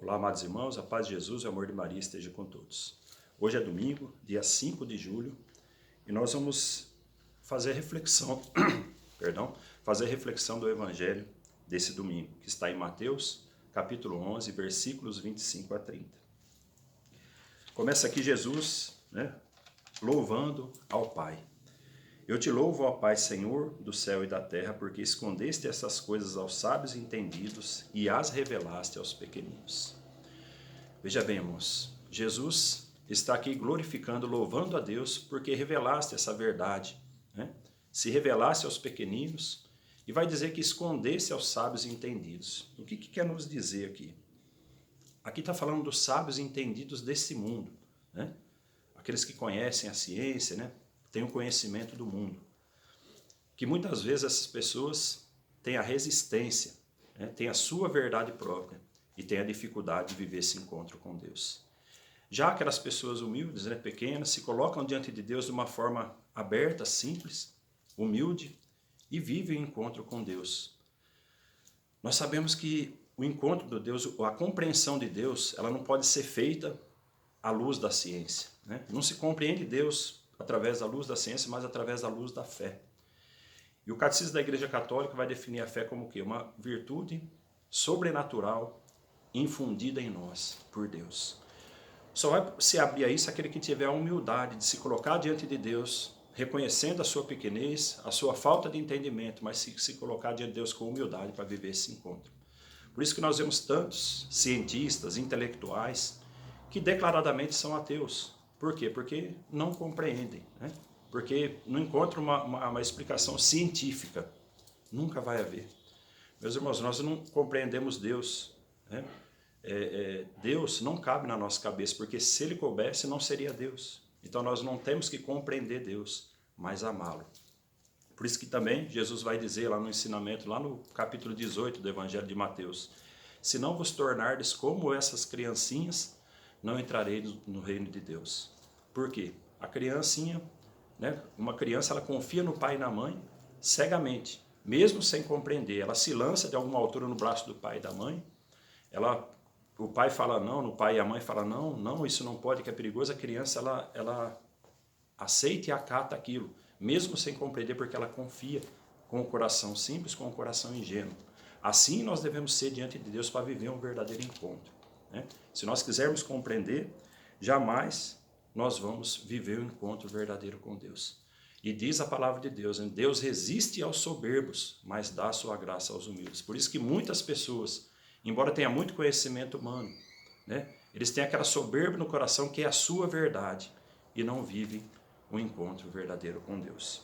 Olá, amados irmãos, a paz de Jesus e o amor de Maria esteja com todos. Hoje é domingo, dia 5 de julho, e nós vamos fazer reflexão, fazer reflexão do evangelho desse domingo, que está em Mateus, capítulo 11, versículos 25 a 30. Começa aqui Jesus, louvando ao Pai. Eu te louvo, ó Pai, Senhor do céu e da terra, porque escondeste essas coisas aos sábios e entendidos e as revelaste aos pequeninos. Veja bem, irmãos, Jesus está aqui glorificando, louvando a Deus, porque revelaste essa verdade, Se revelaste aos pequeninos, e vai dizer que escondesse aos sábios e entendidos. O que quer nos dizer aqui? Aqui está falando dos sábios e entendidos desse mundo, Aqueles que conhecem a ciência, têm o conhecimento do mundo. Que muitas vezes essas pessoas têm a resistência, têm a sua verdade própria e têm a dificuldade de viver esse encontro com Deus. Já aquelas pessoas humildes, pequenas, se colocam diante de Deus de uma forma aberta, simples, humilde e vivem o encontro com Deus. Nós sabemos que o encontro de Deus, a compreensão de Deus, ela não pode ser feita à luz da ciência. Não se compreende Deus através da luz da ciência, mas através da luz da fé. E o Catecismo da Igreja Católica vai definir a fé como o quê? Uma virtude sobrenatural infundida em nós por Deus. Só vai se abrir a isso aquele que tiver a humildade de se colocar diante de Deus, reconhecendo a sua pequenez, a sua falta de entendimento, mas se colocar diante de Deus com humildade para viver esse encontro. Por isso que nós vemos tantos cientistas, intelectuais, que declaradamente são ateus. Por quê? Porque não compreendem, Porque não encontram uma explicação científica. Nunca vai haver. Meus irmãos, nós não compreendemos Deus, Deus não cabe na nossa cabeça, porque se Ele coubesse, não seria Deus. Então nós não temos que compreender Deus, mas amá-lo. Por isso que também Jesus vai dizer lá no ensinamento, lá no capítulo 18 do Evangelho de Mateus, se não vos tornardes como essas criancinhas, não entrareis no reino de Deus. Por quê? A criancinha, uma criança, ela confia no pai e na mãe cegamente, mesmo sem compreender. Ela se lança de alguma altura no braço do pai e da mãe, o pai fala não, o pai e a mãe falam não, isso não pode, que é perigoso. A criança, ela aceita e acata aquilo, mesmo sem compreender, porque ela confia com o coração simples, com o coração ingênuo. Assim nós devemos ser diante de Deus para viver um verdadeiro encontro. Se nós quisermos compreender, jamais nós vamos viver o encontro verdadeiro com Deus. E diz a palavra de Deus, Deus resiste aos soberbos, mas dá a sua graça aos humildes. Por isso que muitas pessoas, embora tenham muito conhecimento humano, eles têm aquela soberba no coração que é a sua verdade e não vivem o encontro verdadeiro com Deus.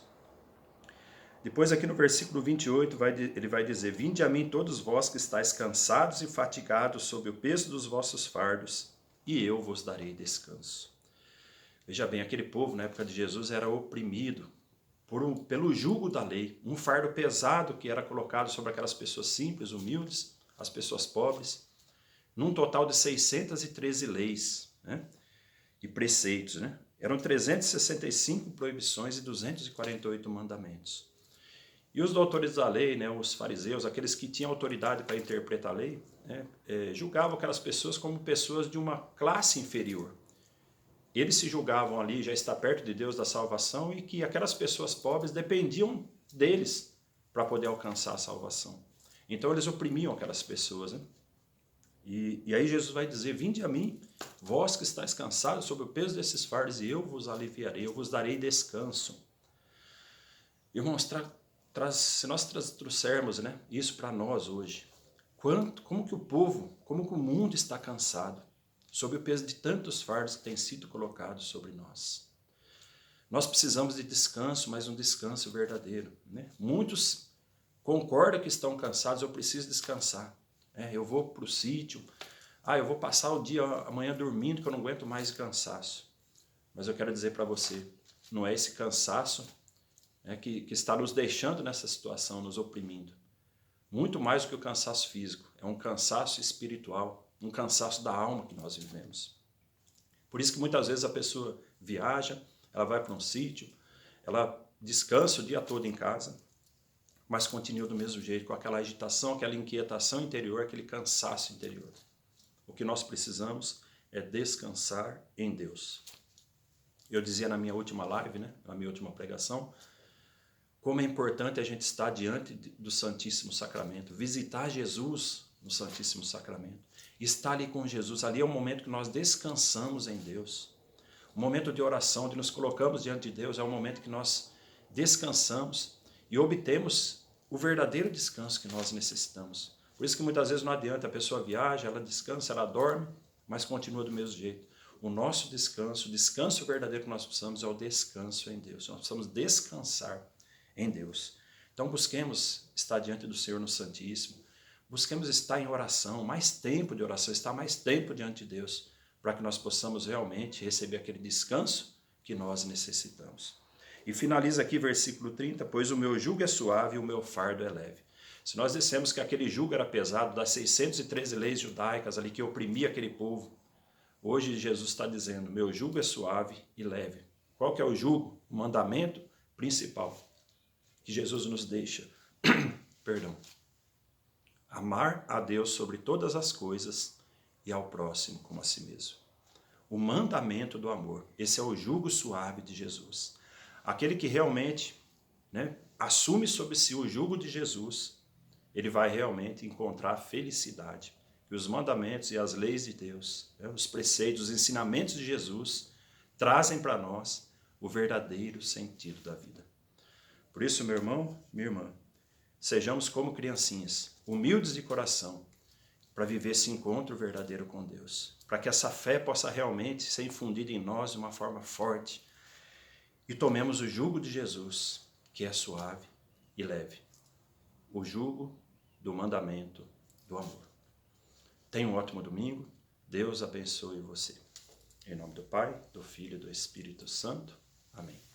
Depois aqui no versículo 28, ele vai dizer, vinde a mim todos vós que estáis cansados e fatigados sob o peso dos vossos fardos, e eu vos darei descanso. Veja bem, aquele povo na época de Jesus era oprimido pelo jugo da lei, um fardo pesado que era colocado sobre aquelas pessoas simples, humildes, as pessoas pobres, num total de 613 leis e preceitos. Eram 365 proibições e 248 mandamentos. E os doutores da lei, os fariseus, aqueles que tinham autoridade para interpretar a lei, julgavam aquelas pessoas como pessoas de uma classe inferior. Eles se julgavam ali, já está perto de Deus da salvação, e que aquelas pessoas pobres dependiam deles para poder alcançar a salvação. Então eles oprimiam aquelas pessoas. E aí Jesus vai dizer, vinde a mim, vós que estáis cansados sob o peso desses fardos, e eu vos aliviarei, eu vos darei descanso. Irmãos, se nós trouxermos isso para nós hoje, como que o povo, como que o mundo está cansado, sob o peso de tantos fardos que têm sido colocados sobre nós. Nós precisamos de descanso, mas um descanso verdadeiro. Muitos concordam que estão cansados, eu preciso descansar. Eu vou para o sítio, eu vou passar o dia amanhã dormindo que eu não aguento mais cansaço. Mas eu quero dizer para você, não é esse cansaço que está nos deixando nessa situação, nos oprimindo. Muito mais do que o cansaço físico, é um cansaço espiritual, um cansaço da alma que nós vivemos. Por isso que muitas vezes a pessoa viaja, ela vai para um sítio, ela descansa o dia todo em casa, mas continua do mesmo jeito, com aquela agitação, aquela inquietação interior, aquele cansaço interior. o que nós precisamos é descansar em Deus. Eu dizia na minha última live, né, na minha última pregação, como é importante a gente estar diante do Santíssimo Sacramento, visitar Jesus no Santíssimo Sacramento, estar ali com Jesus. Ali é o momento que nós descansamos em Deus. O momento de oração, onde nos colocamos diante de Deus, é o momento que nós descansamos e obtemos o verdadeiro descanso que nós necessitamos. Por isso que muitas vezes não adianta, a pessoa viaja, ela descansa, ela dorme, mas continua do mesmo jeito. O nosso descanso, o descanso verdadeiro que nós precisamos é o descanso em Deus. Nós precisamos descansar em Deus. Então busquemos estar diante do Senhor no Santíssimo, busquemos estar em oração, mais tempo de oração, estar mais tempo diante de Deus, para que nós possamos realmente receber aquele descanso que nós necessitamos. E finaliza aqui versículo 30, pois o meu jugo é suave e o meu fardo é leve. Se nós dissemos que aquele jugo era pesado, das 613 leis judaicas ali que oprimia aquele povo, hoje Jesus está dizendo, meu jugo é suave e leve. Qual que é o jugo? O mandamento principal que Jesus nos deixa. Perdão. Amar a Deus sobre todas as coisas e ao próximo como a si mesmo. O mandamento do amor. Esse é o jugo suave de Jesus. Aquele que realmente, né, assume sobre si o jugo de Jesus, ele vai realmente encontrar felicidade. E os mandamentos e as leis de Deus, né, os preceitos, os ensinamentos de Jesus, trazem para nós o verdadeiro sentido da vida. Por isso, meu irmão, minha irmã, sejamos como criancinhas, humildes de coração, para viver esse encontro verdadeiro com Deus, para que essa fé possa realmente ser infundida em nós de uma forma forte e tomemos o jugo de Jesus, que é suave e leve, o jugo do mandamento do amor. Tenha um ótimo domingo, Deus abençoe você. Em nome do Pai, do Filho e do Espírito Santo. Amém.